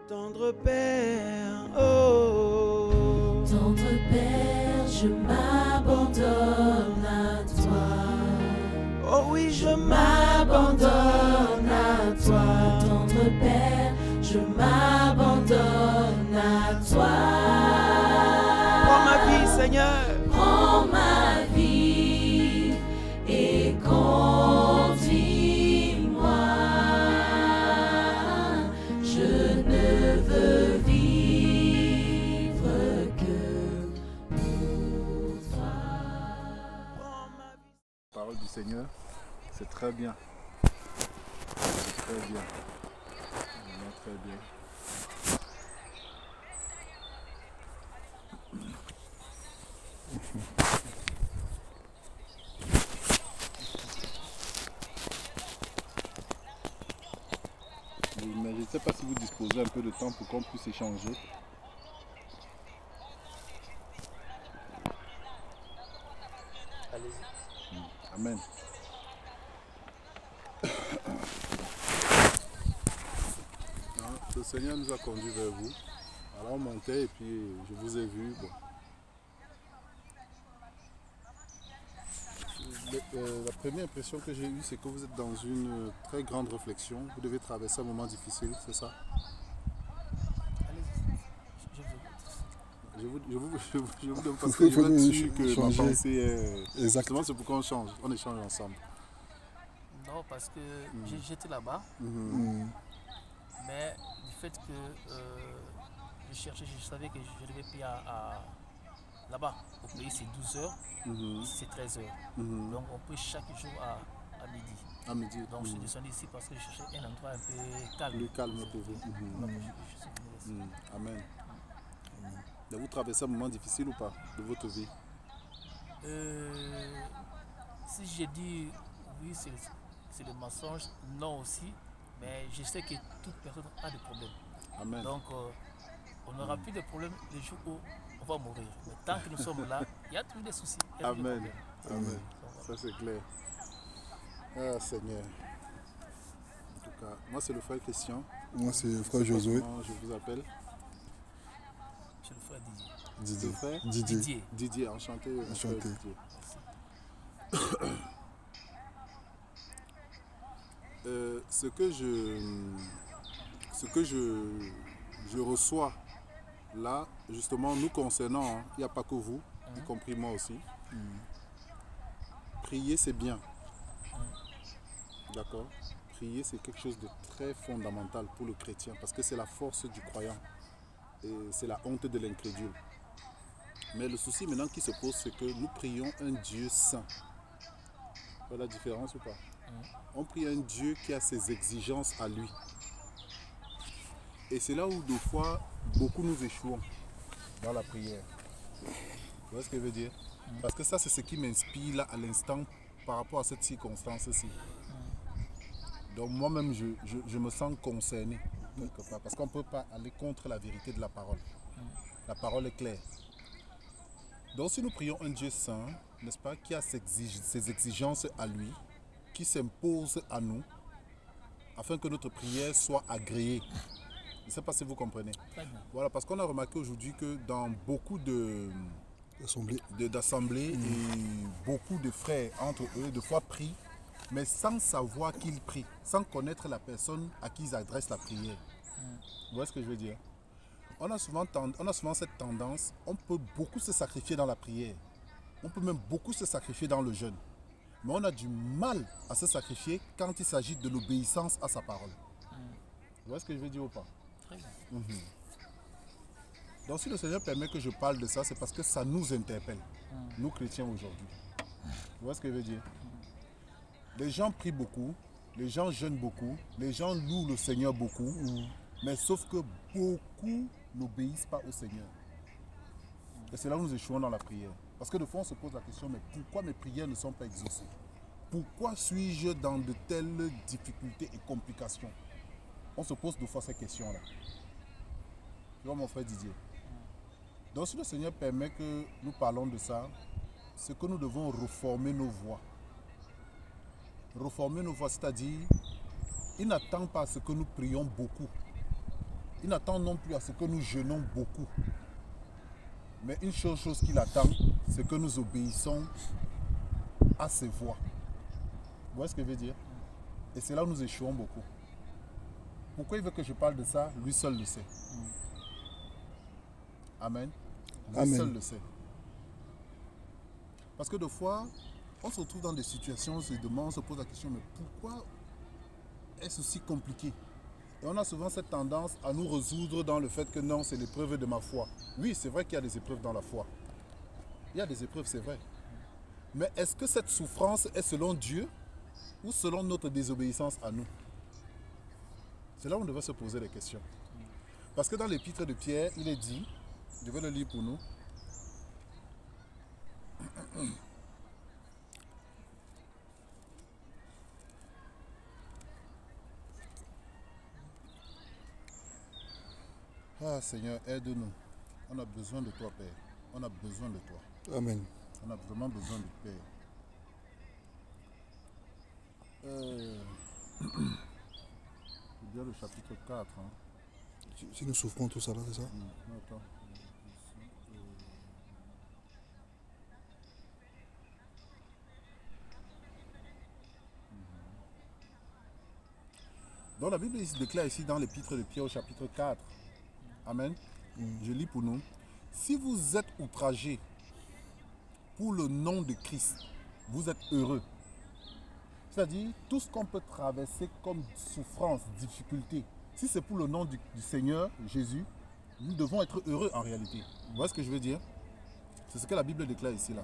Tendre Père, oh. Tendre Père, je m'abandonne à toi. Oh oui, je M'abandonne à toi. Tendre Père, je m'abandonne à toi. Prends ma vie, Seigneur. Prends ma vie et conduis-moi. Je ne veux vivre que pour toi. Prends ma vie. La parole du Seigneur, c'est très bien. C'est très bien. Vraiment très bien. Oui, mais je ne sais pas si vous disposez un peu de temps pour qu'on puisse échanger. Allez-y. Amen. Le Seigneur nous a conduits vers vous. Alors on montait et puis je vous ai vu. Bon. La première impression que j'ai eue, c'est que vous êtes dans une très grande réflexion. Vous devez traverser un moment difficile, c'est ça? Allez-y. Je vous écoute. Je vous donne parce que je veux être sûr que ma pensée est... Exact. Justement, c'est pourquoi on change, on échange ensemble. Non, parce que j'étais là-bas, mais du fait que je cherchais, je savais que je devais payer là-bas. Au pays, c'est 12 heures, c'est 13 heures. Donc, on paye chaque jour à midi. À midi. Donc, je suis descendu ici parce que je cherchais un endroit un peu calme. Plus calme pour vous. Donc, je suis venu ici. Amen. Donc, vous traversez un moment difficile ou pas de votre vie? Si j'ai dit oui, c'est le mensonge, non aussi, mais je sais que toute personne a des problèmes. Amen. Donc, on n'aura plus de problèmes le jour où on va mourir. Mais tant que nous sommes là, il y a toujours des soucis. Il y a toujours des Amen. problèmes. Amen. Donc, Ça c'est clair. Ah Seigneur. En tout cas, moi c'est le frère Christian. Moi, c'est Je sais frère pas Josué. comment je vous appelle. je le frère Didier. Didier. Le frère Didier. Didier, enchanté. mon frère Enchanté. Didier. Ce que je reçois là, justement, nous concernant, hein, il n'y a pas que vous, y compris moi aussi. Prier, c'est bien. D'accord? Prier, c'est quelque chose de très fondamental pour le chrétien parce que c'est la force du croyant et c'est la honte de l'incrédule. Mais le souci maintenant qui se pose, c'est que nous prions un Dieu saint. Vous voyez la différence ou pas? On prie un Dieu qui a ses exigences à lui. Et c'est là où, des fois, beaucoup nous échouons dans la prière. Vous voyez ce que je veux dire? Parce que ça, c'est ce qui m'inspire là à l'instant par rapport à cette circonstance-ci. Donc moi-même, je me sens concerné quelque part. Parce qu'on ne peut pas aller contre la vérité de la parole. La parole est claire. Donc si nous prions un Dieu saint, n'est-ce pas, qui a ses exigences à lui, qui s'impose à nous, afin que notre prière soit agréée. Je ne sais pas si vous comprenez. Très bien. Voilà, parce qu'on a remarqué aujourd'hui que dans beaucoup d'assemblées et beaucoup de frères entre eux, de fois prient, mais sans savoir qu'ils prient, sans connaître la personne à qui ils adressent la prière. Vous voyez ce que je veux dire? On a souvent cette tendance, on peut beaucoup se sacrifier dans la prière. On peut même beaucoup se sacrifier dans le jeûne. Mais on a du mal à se sacrifier quand il s'agit de l'obéissance à sa parole. Vous voyez ce que je veux dire ou pas? Très bien. Donc si le Seigneur permet que je parle de ça, c'est parce que ça nous interpelle, nous chrétiens aujourd'hui. Vous voyez ce que je veux dire? Les gens prient beaucoup, les gens jeûnent beaucoup, les gens louent le Seigneur beaucoup, mais sauf que beaucoup n'obéissent pas au Seigneur. Et c'est là où nous échouons dans la prière. Parce que de fois on se pose la question, mais pourquoi mes prières ne sont pas exaucées? Pourquoi suis-je dans de telles difficultés et complications? On se pose deux fois ces questions-là. Tu vois mon frère Didier? Donc si le Seigneur permet que nous parlons de ça, c'est que nous devons reformer nos voies. Reformer nos voies, c'est-à-dire, il n'attend pas à ce que nous prions beaucoup. Il n'attend non plus à ce que nous jeûnons beaucoup. Mais une chose qu'il attend, c'est que nous obéissons à ses voix. Vous voyez ce que je veux dire? Et c'est là où nous échouons beaucoup. Pourquoi il veut que je parle de ça? Lui seul le sait. Amen. Lui Amen. seul le sait. Parce que des fois, on se retrouve dans des situations, on se demande, on se pose la question, mais pourquoi est-ce aussi compliqué? Et on a souvent cette tendance à nous résoudre dans le fait que non, c'est l'épreuve de ma foi. Oui, c'est vrai qu'il y a des épreuves dans la foi. Il y a des épreuves, c'est vrai. Mais est-ce que cette souffrance est selon Dieu ou selon notre désobéissance à nous? C'est là où on devrait se poser des questions. Parce que dans l'épître de Pierre, il est dit, je vais le lire pour nous. Ah Seigneur, aide-nous. On a besoin de toi, Père. On a besoin de toi. Amen. On a vraiment besoin de Père. C'est bien le chapitre 4. Hein. Si nous souffrons tout ça là, c'est ça? Non, attends. Donc la Bible se déclare ici dans l'épître de Pierre au chapitre 4. Amen. Je lis pour nous. Si vous êtes outragés pour le nom de Christ, vous êtes heureux. C'est-à-dire, tout ce qu'on peut traverser comme souffrance, difficulté, si c'est pour le nom du Seigneur Jésus, nous devons être heureux en réalité. Vous voyez ce que je veux dire? C'est ce que la Bible déclare ici là.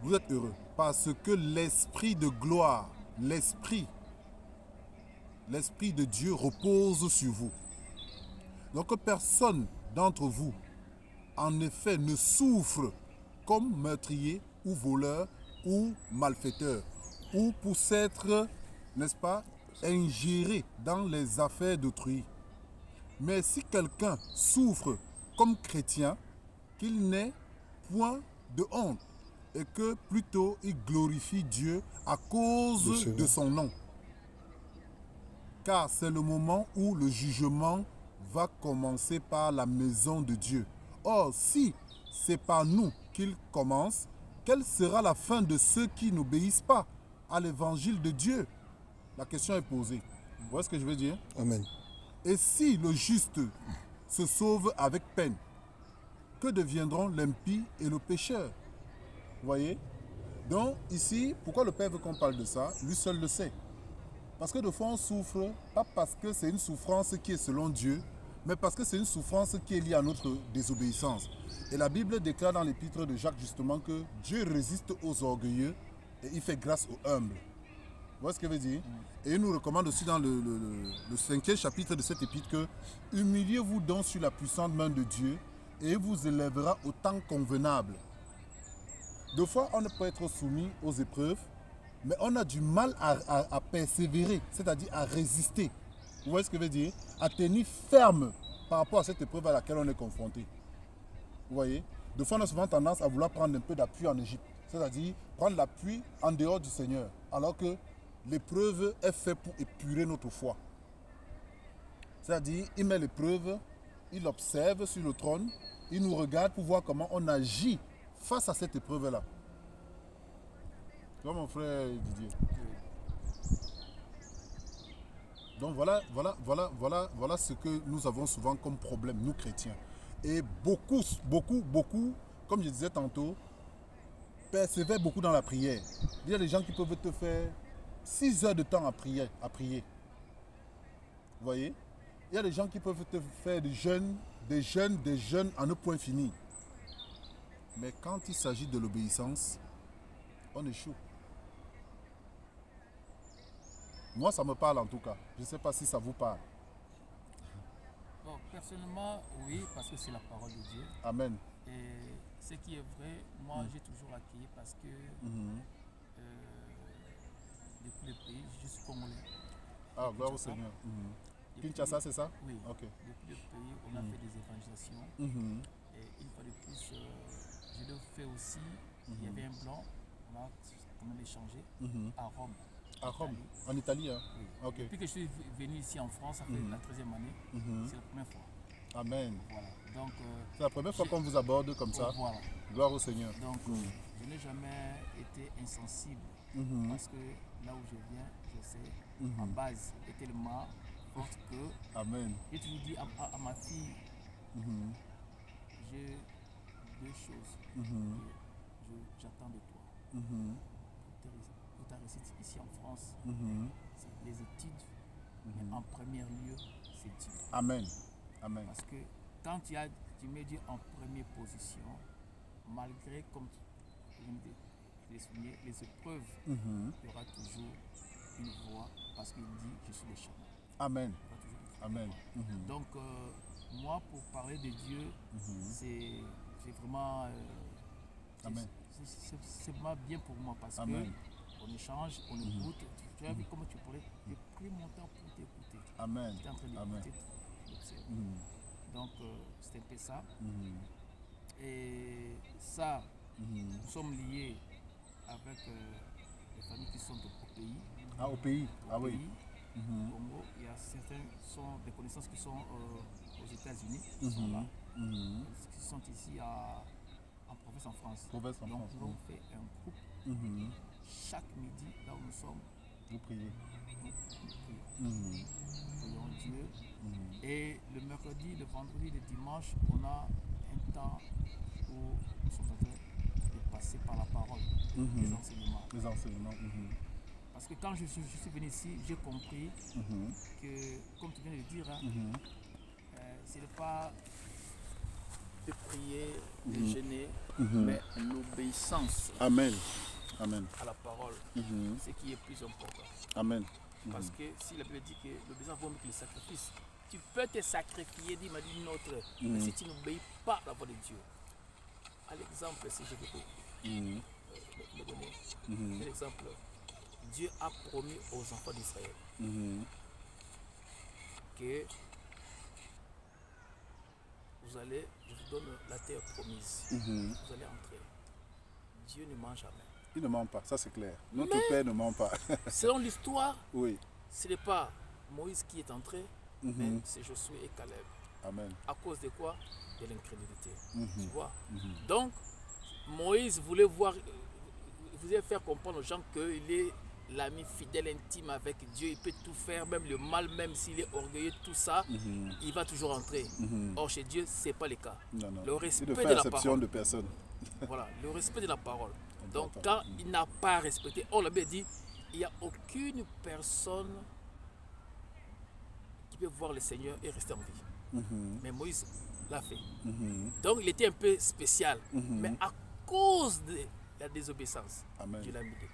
Vous êtes heureux parce que l'esprit de gloire, l'esprit de Dieu repose sur vous. Donc personne d'entre vous, en effet, ne souffre comme meurtrier ou voleur ou malfaiteur, ou pour s'être, n'est-ce pas, ingéré dans les affaires d'autrui. Mais si quelqu'un souffre comme chrétien, qu'il n'ait point de honte, et que plutôt il glorifie Dieu à cause de son nom. Car c'est le moment où le jugement va commencer par la maison de Dieu. Or, si c'est par nous qu'il commence, quelle sera la fin de ceux qui n'obéissent pas à l'évangile de Dieu? La question est posée. Vous voyez ce que je veux dire? Amen. Et si le juste se sauve avec peine, que deviendront l'impie et le pécheur? Vous voyez? Donc ici, pourquoi le Père veut qu'on parle de ça? Lui seul le sait. Parce que de fois on souffre, pas parce que c'est une souffrance qui est selon Dieu, mais parce que c'est une souffrance qui est liée à notre désobéissance. Et la Bible déclare dans l'épître de Jacques justement que Dieu résiste aux orgueilleux et il fait grâce aux humbles. Vous voyez ce que veut dire? Et il nous recommande aussi dans le 5e chapitre de cette épître que humiliez-vous donc sur la puissante main de Dieu et il vous élèvera au temps convenable. Deux fois, on ne peut être soumis aux épreuves, mais on a du mal à persévérer, c'est-à-dire à résister. Vous voyez ce que je veux dire? À tenir ferme par rapport à cette épreuve à laquelle on est confronté. Vous voyez? Deux fois, on a souvent tendance à vouloir prendre un peu d'appui en Égypte, c'est-à-dire prendre l'appui en dehors du Seigneur, alors que l'épreuve est faite pour épurer notre foi. C'est-à-dire, il met l'épreuve, il observe sur le trône, il nous regarde pour voir comment on agit face à cette épreuve-là. Tu vois mon frère Didier? Donc voilà ce que nous avons souvent comme problème, nous chrétiens. Et beaucoup, comme je disais tantôt, persévèrent beaucoup dans la prière. Il y a des gens qui peuvent te faire 6 heures de temps à prier. Vous voyez? Il y a des gens qui peuvent te faire des jeûnes à ne point finir. Mais quand il s'agit de l'obéissance, on échoue. Moi, ça me parle en tout cas. Je ne sais pas si ça vous parle. Bon, personnellement, oui, parce que c'est la parole de Dieu. Amen. Et ce qui est vrai, moi, j'ai toujours accueilli parce que depuis le pays, je suis congolais. Ah, gloire au Seigneur. Kinshasa, c'est ça? Oui. Ok. Depuis le pays, on a fait des évangélisations. Et une fois de plus, je le fais aussi. Il y avait un blanc, on a quand même échangé à Rome. À Rome, en Italie. Hein? Oui. Ok. Depuis que je suis venu ici en France, ça fait la 13e année, c'est la première fois. Amen. Voilà. Donc, C'est la première fois qu'on vous aborde comme ça. voilà. Gloire au Seigneur. Donc, je n'ai jamais été insensible parce que là où je viens, je sais, ma base est tellement forte que Amen. j'ai toujours dit à ma fille, j'ai deux choses que j'attends de toi. Pour ta réussite ici en France, c'est les études, mais en premier lieu, c'est Dieu. Amen. Amen. Parce que quand tu mets Dieu en première position, malgré, comme je l'ai souligné, les épreuves, il y aura toujours une voie parce qu'il dit je suis le chemin. Amen. Il y aura toujours une voie. Amen. Donc, moi, pour parler de Dieu, c'est vraiment. Amen. C'est vraiment bien pour moi parce Amen. qu'on échange, on écoute. Tu as vu comment tu parlais? J'ai pris mon temps pour t'écouter. Amen. J'étais en train Amen. d'écouter. Donc, c'est un peu ça. Et ça, nous sommes liés avec les familles qui sont au pays. Ah, au pays. Ah oui. Au Congo, il y a certains sont des connaissances qui sont aux États-Unis, qui sont là, qui sont ici en province en France. Province en Donc, France, nous avons fait un groupe. Chaque midi, là où nous sommes, Vous priez. nous prions. Prions Dieu. Et le mercredi, le vendredi, le dimanche, on a un temps où nous sommes en train de passer par la parole, les enseignements. Les enseignements. Parce que quand je suis venu ici, j'ai compris que, comme tu viens de le dire, ce n'est pas de prier, de jeûner, mais l'obéissance Amen. Amen. à la parole, ce qui est plus important. Amen. Parce que si la Bible dit que l'obéissance vaut mieux que le sacrifice, tu peux te sacrifier, dit m'a dit une autre, mais si tu n'obéis pas à la voix de Dieu. À l'exemple, si je peux me donner un exemple, Dieu a promis aux enfants d'Israël que vous allez, je vous donne la terre promise, vous allez entrer. Dieu ne ment jamais. Il ne ment pas, ça c'est clair. Notre Père ne ment pas. Selon l'histoire, Oui. ce n'est pas Moïse qui est entré, mais c'est Josué et Caleb. Amen. À cause de quoi? De l'incrédulité. Tu vois? Donc, Moïse voulait faire comprendre aux gens qu'il est l'ami fidèle, intime avec Dieu. Il peut tout faire, même le mal, même s'il est orgueilleux, tout ça, il va toujours entrer. Or, chez Dieu, ce n'est pas le cas. Non, non. Le respect Il ne de fait la exception parole. de personne. Voilà, le respect de la parole. Donc, Important. quand il n'a pas respecté, on l'avait dit, il n'y a aucune personne qui peut voir le Seigneur et rester en vie. Mais Moïse l'a fait. Donc, il était un peu spécial. Mais à cause de la désobéissance, Amen. Dieu l'a mis de côté.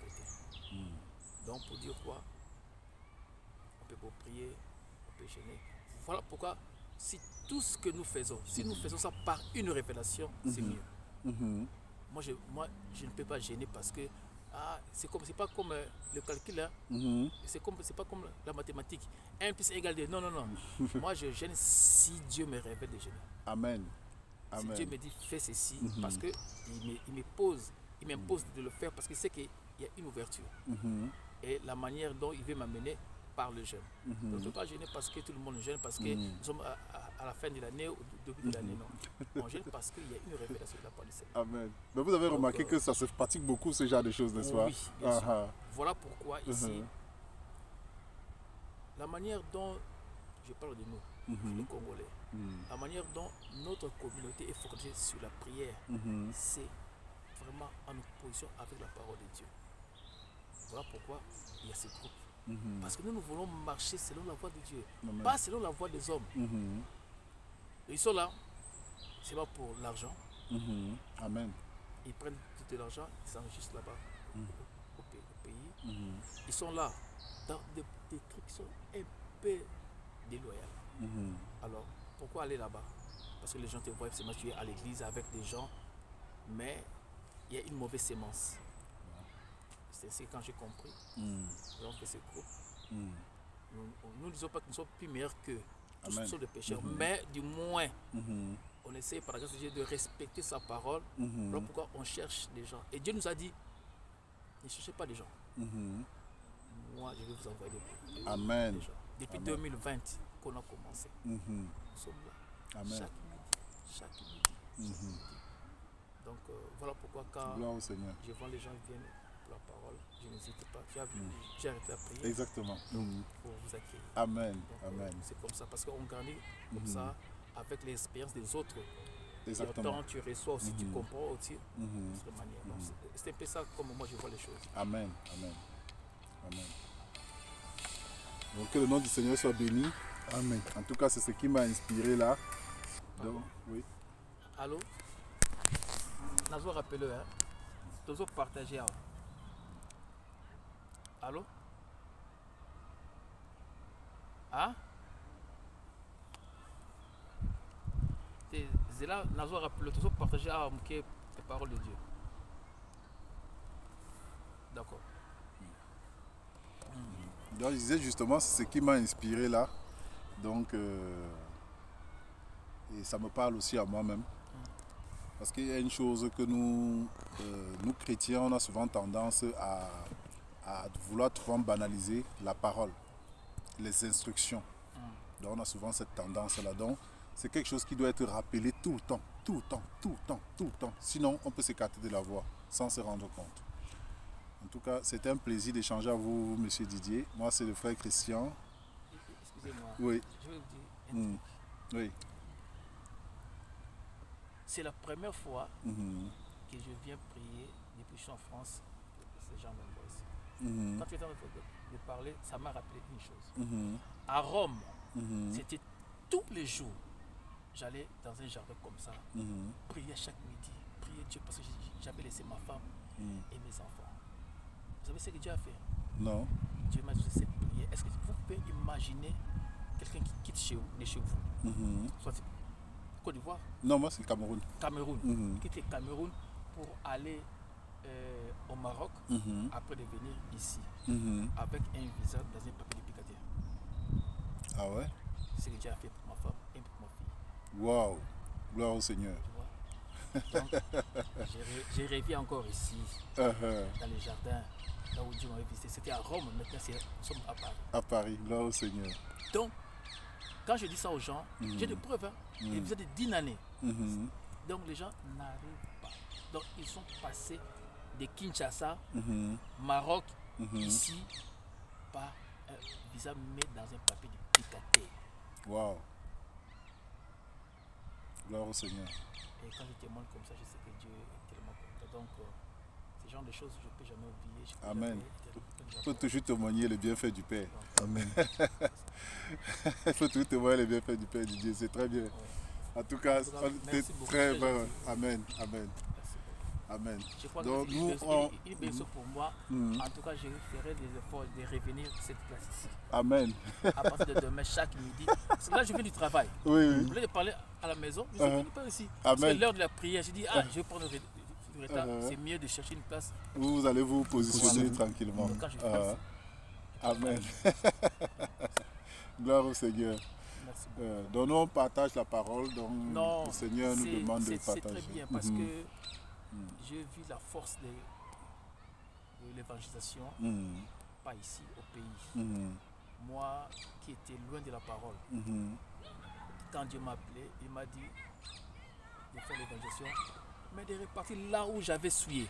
Donc, pour dire quoi? On peut pas prier, on peut gêner. Voilà pourquoi, si tout ce que nous faisons, si nous faisons ça par une révélation, c'est mieux. Moi, je ne peux pas gêner parce que c'est pas comme le calcul, hein. C'est pas comme la mathématique. 1 plus 1 égale 2. Non, non, non. Moi, je gêne si Dieu me révèle de gêner. Amen. Si Amen. Dieu me dit fais ceci, parce qu'il m'impose de le faire parce qu'il sait qu'il y a une ouverture. Et la manière dont il veut m'amener par le jeûne. Donc, je ne peux pas gêner parce que tout le monde jeûne, parce que nous sommes à la fin de l'année ou au début de l'année. Non. On gêne parce qu'il y a une révélation de la part du Seigneur. Amen. Mais vous avez remarqué que ça se pratique beaucoup, ce genre de choses, n'est-ce pas? Oui, bien sûr. Voilà pourquoi ici, la manière dont, je parle de nous, les Congolais, la manière dont notre communauté est fondée sur la prière, c'est vraiment en opposition avec la parole de Dieu. Voilà pourquoi il y a ce groupe. Parce que nous voulons marcher selon la voie de Dieu, pas selon la voie des hommes. Ils sont là, c'est pas pour l'argent. Amen. Ils prennent tout de l'argent, ils s'enregistrent là-bas au pays. Ils sont là dans des trucs qui sont un peu déloyaux. Alors, pourquoi aller là-bas? Parce que les gens te voient, c'est tu es à l'église avec des gens, mais il y a une mauvaise sémence. C'est quand j'ai compris. Donc, ce groupe, nous ne disons pas que nous sommes plus meilleurs qu'eux. Tous sont des pécheurs, mais du moins, on essaie par la grâce de Dieu de respecter sa parole. Voilà pourquoi on cherche des gens. Et Dieu nous a dit, ne cherchez pas des gens. moi, je vais vous envoyer des Amen. gens. Depuis Amen. 2020 qu'on a commencé. Mhm. Nous sommes là. Amen. Chaque midi. Mhm. Donc voilà pourquoi quand Gloire au Seigneur. je vois les gens viennent pour la parole, je n'hésite pas. J'ai arrêté à prier Exactement. Mhm. pour vous accueillir. Amen. Donc, Amen. c'est comme ça, parce qu'on grandit comme Mhm. ça avec l'expérience des autres. Exactement. Quand tu reçois aussi, tu Mhm. comprends aussi Mhm. de cette manière. Donc, Mhm. c'est un peu ça comme moi je vois les choses. Amen. Amen. Amen. Donc que le nom du Seigneur soit béni. Amen. En tout cas, c'est ce qui m'a inspiré là. Donc, oui. Allô? Nazo rappelez-le, hein? Tous partager. Allô? Ah? C'est là, Nazo rappelez-le, tous partager à les paroles de Dieu. D'accord. Donc, je disais justement, c'est ce qui m'a inspiré là. Donc, et ça me parle aussi à moi-même. Parce qu'il y a une chose que nous chrétiens, on a souvent tendance à vouloir souvent banaliser la parole, les instructions. Donc, on a souvent cette tendance-là. Donc, c'est quelque chose qui doit être rappelé tout le temps, tout le temps, tout le temps, tout le temps. Sinon, on peut s'écarter de la voie sans se rendre compte. En tout cas, c'était un plaisir d'échanger avec vous, monsieur Didier. Moi, c'est le frère Christian. Excusez-moi. Oui. Je vais vous dire un truc. Oui. C'est la première fois Mhm. que je viens prier depuis que je suis en France. Ces gens me voient ici. Mhm. Quand tu étais en train de parler, ça m'a rappelé une chose. Mhm. À Rome, Mhm. c'était tous les jours. J'allais dans un jardin comme ça, Mhm. prier chaque midi, prier Dieu parce que j'avais laissé ma femme Mhm. et mes enfants. Vous savez ce que Dieu a fait? Non. Dieu m'a dit cette prière. Est-ce que vous pouvez imaginer quelqu'un qui quitte de chez vous, Mhm. soit Côte d'Ivoire, Non, moi c'est le Cameroun. Cameroun, Mhm. quitte le Cameroun pour aller au Maroc, Mhm. après de venir ici, Mhm. avec un visa dans un papier de Picardie. Ah ouais? C'est ce que Dieu a fait pour ma femme et pour ma fille. Waouh! Gloire au Seigneur. Tu vois? Donc, j'ai rêvé encore ici, dans les jardins, là où Dieu m'avait visité. C'était à Rome, maintenant nous sommes à Paris. À Paris, gloire au Seigneur. Donc, quand je dis ça aux gens, j'ai des preuves. Hein. Et vous êtes de 10 années. Mhm. Donc, les gens n'arrivent pas. Donc, ils sont passés de Kinshasa, Mhm. Maroc, Mhm. ici, par un visa, mais dans un papier de Picardie. Waouh! Gloire au Seigneur. Et quand je témoigne comme ça, je sais que Dieu est tellement content. Donc, ce genre de choses, je ne peux jamais oublier. Je peux Amen. jamais- Il faut toujours témoigner les bienfaits du Père. Amen. Il faut toujours témoigner les bienfaits du Père du Dieu. C'est très bien. En tout cas, tout cas, c'était merci beaucoup, très très bon. gentil. Amen. Amen. Merci beaucoup. Amen. Je crois Donc, que nous, c'est on- une belle chose pour moi. Mhm. En tout cas, je ferai des efforts de revenir à cette place ici. Amen. À partir de demain, chaque midi. Parce que là, je viens du travail. Oui, Je oui. voulais parler à la maison, je suis Uh-huh. venu par ici. Parce que Amen. l'heure de la prière, j'ai dit, je vais prendre du retard. Uh-huh. C'est mieux de chercher une place. Vous allez vous positionner Voilà. tranquillement. Donc, quand je Ah. passe, Amen. Gloire au Seigneur. merci beaucoup. Donc nous on partage la parole, donc Non, le Seigneur nous demande de c'est partager. très bien parce Mhm. que j'ai vu la force de l'évangélisation, Mhm. pas ici, au pays. Mhm. Moi qui étais loin de la parole, Mhm. quand Dieu m'a appelé, il m'a dit de faire l'évangélisation, mais de repartir là où j'avais souillé.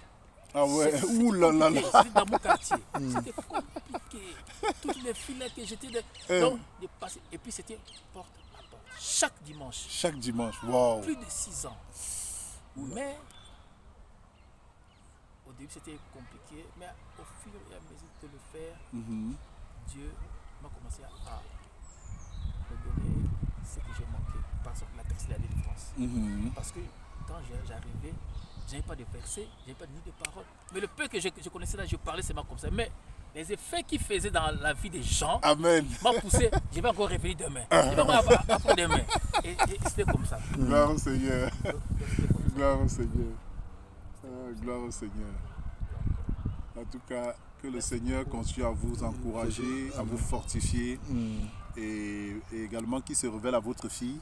Ah ouais, C'est ouh là là là. compliqué, c'était dans mon quartier. C'était compliqué. Toutes les filles là que j'étais. Donc, de passer. Et puis c'était porte à porte. Chaque dimanche. Chaque dimanche, waouh. Plus de 6 ans. Mais au début c'était compliqué. Mais au fur et à mesure de le faire, Mhm. Dieu m'a commencé à me donner ce que j'ai manqué. Par exemple, la texte de la délivrance. Mhm. Parce que quand j'arrivais, je n'avais pas de versets, je n'avais pas ni de paroles. Mais le peu que je connaissais là, je parlais seulement comme ça. Mais les effets qu'il faisait dans la vie des gens Amen. m'a poussé, je vais encore revenir demain. Je vais encore après-demain. Et c'était comme ça. Gloire au Seigneur. Donc, c'était comme ça. Gloire au Seigneur. Gloire au Seigneur. En tout cas, que le Seigneur continue à vous encourager, à vous fortifier Mm. et également qu'il se révèle à votre fille.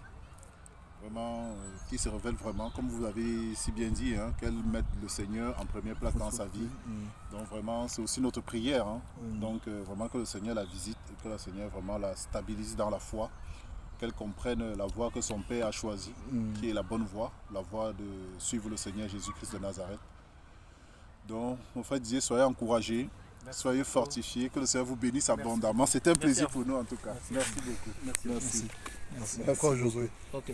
vraiment, qui se révèle vraiment, comme vous l'avez si bien dit, hein, qu'elle mette le Seigneur en première place dans sa vie. Donc vraiment, c'est aussi notre prière. Hein. Donc vraiment que le Seigneur la visite et que le Seigneur vraiment la stabilise dans la foi, qu'elle comprenne la voie que son Père a choisie, qui est la bonne voie, la voie de suivre le Seigneur Jésus-Christ de Nazareth. Donc, mon frère disait, soyez encouragés, soyez fortifiés, que le Seigneur vous bénisse abondamment. C'était un plaisir pour nous en tout cas. Merci beaucoup. Merci. Encore Josué. Ok.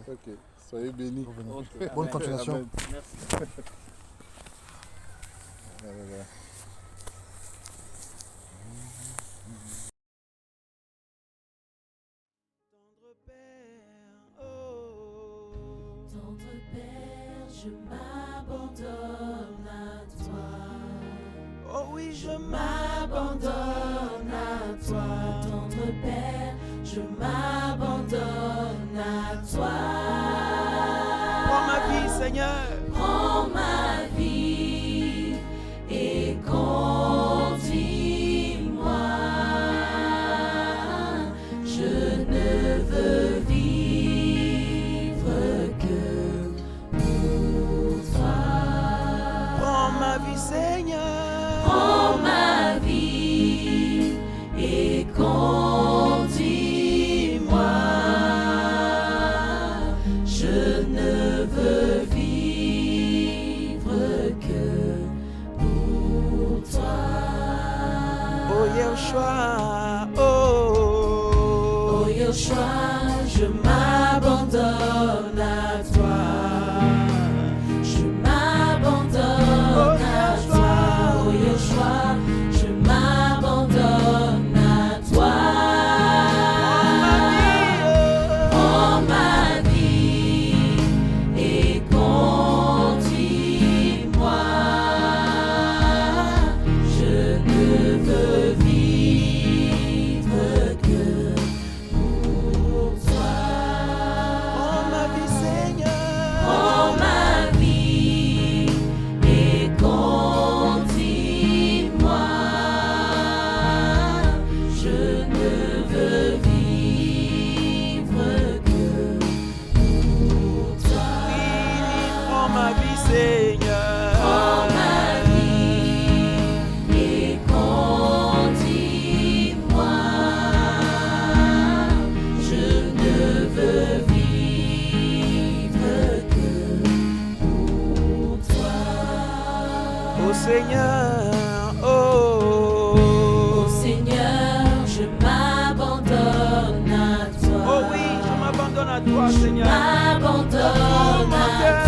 Ok. Soyez bénis. Bonne continuation. Amen. Merci. Voilà. Tendre Père, je m'abandonne à toi. Oh oui, je M'abandonne à toi. Tendre Père, je m'abandonne à toi. prends ma vie, Seigneur. Prends ma vie et conduis-moi. Je ne veux vivre que pour toi. Prends ma vie, Seigneur. Prends ma vie et conduis-moi. Je ne veux vivre que pour toi. Oh Yeshua, oh. Oh Yeshua, je m'abandonne à toi. Je m'abandonne à toi. Oh Yeshua, je m'abandonne à toi. Prends ma vie et conduis-moi. Je ne veux vivre que pour toi. Prends ma vie, Seigneur. Prends ma vie et conduis-moi. Je ne veux vivre que pour toi. Prends ma vie, Seigneur. Prends ma vie et conduis-moi. Je ne veux vivre que pour toi. Oh Seigneur, oh. Oh Seigneur, je m'abandonne à toi. Oh oui, je m'abandonne à toi, Seigneur. M'abandonne à